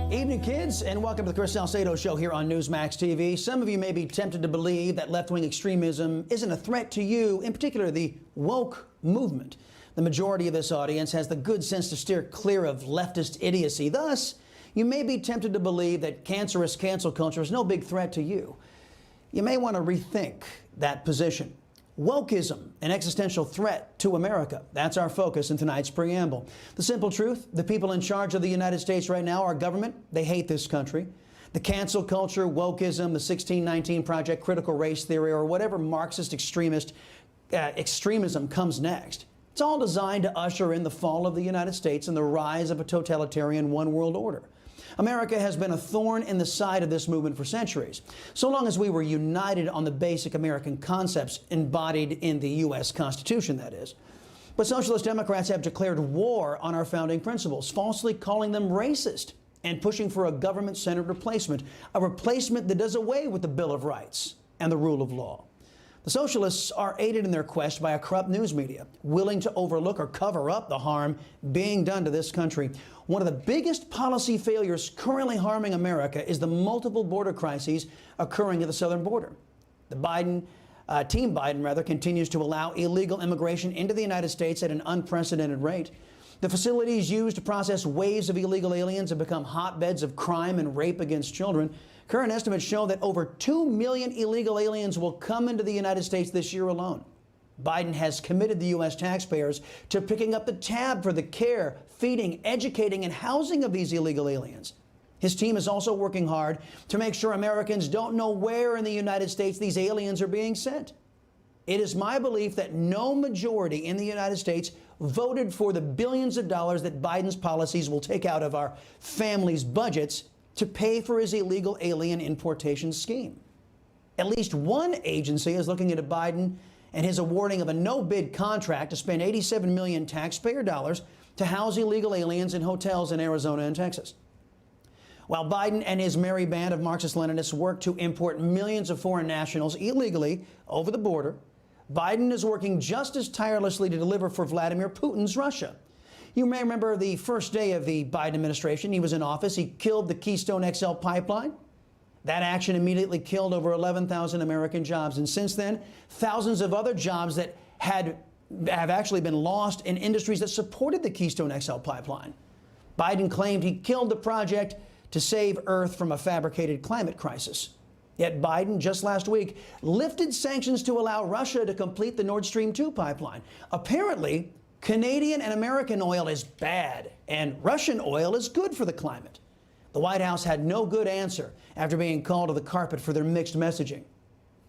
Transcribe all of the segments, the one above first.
Evening, kids, and welcome to the Chris Salcedo Show here on Newsmax TV. Some of you may be tempted to believe that left-wing extremism isn't a threat to you, in particular the woke movement. The majority of this audience has the good sense to steer clear of leftist idiocy. Thus, you may be tempted to believe that cancerous cancel culture is no big threat to you. You may want to rethink that position. Wokeism, an existential threat to America. That's our focus in tonight's preamble. The simple truth, the people in charge of the United States right now, our government, they hate this country. The cancel culture, wokeism, the 1619 Project, critical race theory, or whatever Marxist extremism comes next. It's all designed to usher in the fall of the United States and the rise of a totalitarian one-world order. America has been a thorn in the side of this movement for centuries, so long as we were united on the basic American concepts embodied in the U.S. Constitution, that is. But Socialist Democrats have declared war on our founding principles, falsely calling them racist and pushing for a government-centered replacement, a replacement that does away with the Bill of Rights and the rule of law. The socialists are aided in their quest by a corrupt news media, willing to overlook or cover up the harm being done to this country. One of the biggest policy failures currently harming America is the multiple border crises occurring at the southern border. The Team Biden continues to allow illegal immigration into the United States at an unprecedented rate. The facilities used to process waves of illegal aliens have become hotbeds of crime and rape against children. Current estimates show that over 2 million illegal aliens will come into the United States this year alone. Biden has committed the U.S. taxpayers to picking up the tab for the care, feeding, educating, and housing of these illegal aliens. His team is also working hard to make sure Americans don't know where in the United States these aliens are being sent. It is my belief that no majority in the United States voted for the billions of dollars that Biden's policies will take out of our families' budgets to pay for his illegal alien importation scheme. At least one agency is looking into Biden and his awarding of a no-bid contract to spend $87 million taxpayer dollars to house illegal aliens in hotels in Arizona and Texas. While Biden and his merry band of Marxist-Leninists work to import millions of foreign nationals illegally over the border, Biden is working just as tirelessly to deliver for Vladimir Putin's Russia. You may remember the first day of the Biden administration. He was in office. He killed the Keystone XL pipeline. That action immediately killed over 11,000 American jobs. And since then, thousands of other jobs that have actually been lost in industries that supported the Keystone XL pipeline. Biden claimed he killed the project to save Earth from a fabricated climate crisis. Yet Biden, just last week, lifted sanctions to allow Russia to complete the Nord Stream 2 pipeline. Apparently, Canadian and American oil is bad, and Russian oil is good for the climate. The White House had no good answer after being called to the carpet for their mixed messaging.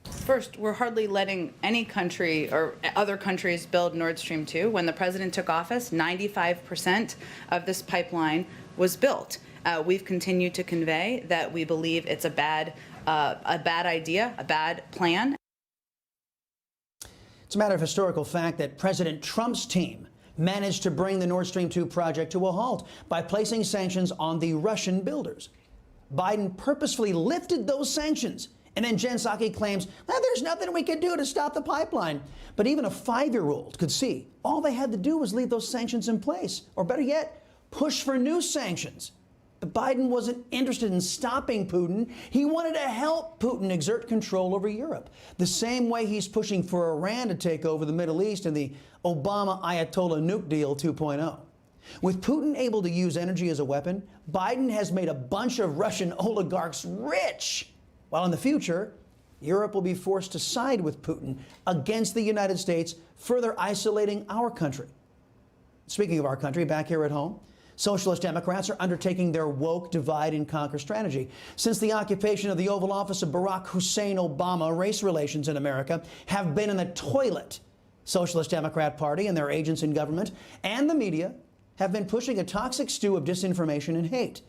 First, we're hardly letting any country or other countries build Nord Stream 2. When the president took office, 95% of this pipeline was built. We've continued to convey that we believe it's a bad idea, a bad plan. It's a matter of historical fact that President Trump's team managed to bring the Nord Stream 2 project to a halt by placing sanctions on the Russian builders. Biden purposefully lifted those sanctions, and then Jen Psaki claims, well, there's nothing we can do to stop the pipeline. But even a 5-year-old could see all they had to do was leave those sanctions in place, or better yet, push for new sanctions. But Biden wasn't interested in stopping Putin. He wanted to help Putin exert control over Europe, the same way he's pushing for Iran to take over the Middle East in the Obama Ayatollah nuke deal 2.0. With Putin able to use energy as a weapon, Biden has made a bunch of Russian oligarchs rich, while in the future, Europe will be forced to side with Putin against the United States, further isolating our country. Speaking of our country, back here at home, Socialist Democrats are undertaking their woke divide and conquer strategy. Since the occupation of the Oval Office of Barack Hussein Obama, race relations in America have been in the toilet. Socialist Democrat Party and their agents in government and the media have been pushing a toxic stew of disinformation and hate.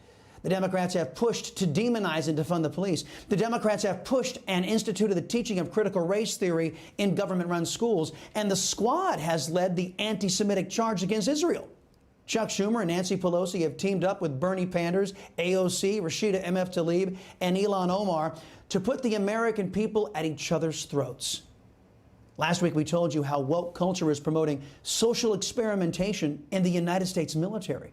The Democrats have pushed to demonize and defund the police. The Democrats have pushed and instituted the teaching of critical race theory in government-run schools. And the Squad has led the anti-Semitic charge against Israel. Chuck Schumer and Nancy Pelosi have teamed up with Bernie Sanders, AOC, Rashida MF Tlaib, and Ilhan Omar to put the American people at each other's throats. Last week, we told you how woke culture is promoting social experimentation in the United States military.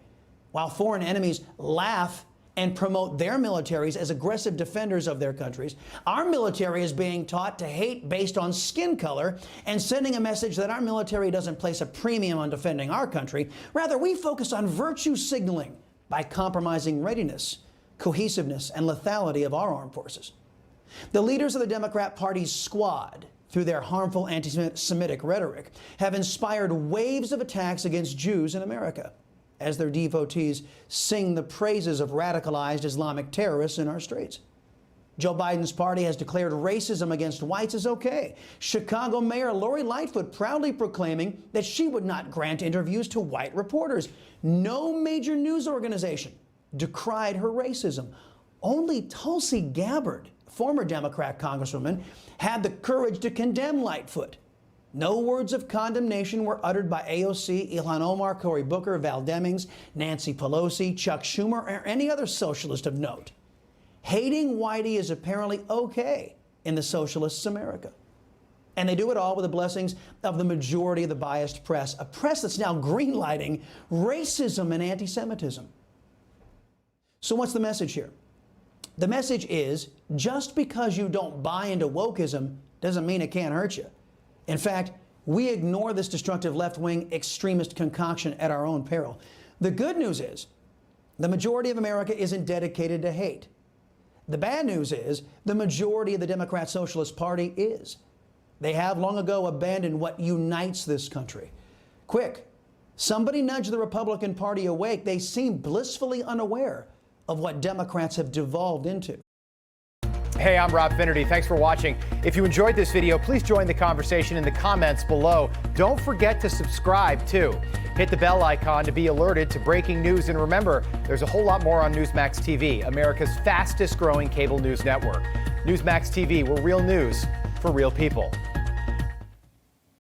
While foreign enemies laugh and promote their militaries as aggressive defenders of their countries. Our military is being taught to hate based on skin color and sending a message that our military doesn't place a premium on defending our country. Rather, we focus on virtue signaling by compromising readiness, cohesiveness, and lethality of our armed forces. The leaders of the Democrat Party's squad, through their harmful anti-Semitic rhetoric, have inspired waves of attacks against Jews in America, as their devotees sing the praises of radicalized Islamic terrorists in our streets. Joe Biden's party has declared racism against whites is okay. Chicago Mayor Lori Lightfoot proudly proclaiming that she would not grant interviews to white reporters. No major news organization decried her racism. Only Tulsi Gabbard, former Democrat congresswoman, had the courage to condemn Lightfoot. No words of condemnation were uttered by AOC, Ilhan Omar, Cory Booker, Val Demings, Nancy Pelosi, Chuck Schumer, or any other socialist of note. Hating whitey is apparently okay in the socialists' America. And they do it all with the blessings of the majority of the biased press, a press that's now greenlighting racism and anti-Semitism. So what's the message here? The message is, just because you don't buy into wokeism doesn't mean it can't hurt you. In fact, we ignore this destructive left-wing extremist concoction at our own peril. The good news is, the majority of America isn't dedicated to hate. The bad news is, the majority of the Democrat Socialist Party is. They have long ago abandoned what unites this country. Quick, somebody nudge the Republican Party awake. They seem blissfully unaware of what Democrats have devolved into. Hey, I'm Rob Finnerty. Thanks for watching. If you enjoyed this video, please join the conversation in the comments below. Don't forget to subscribe, too. Hit the bell icon to be alerted to breaking news. And remember, there's a whole lot more on Newsmax TV, America's fastest growing cable news network. Newsmax TV, where real news for real people.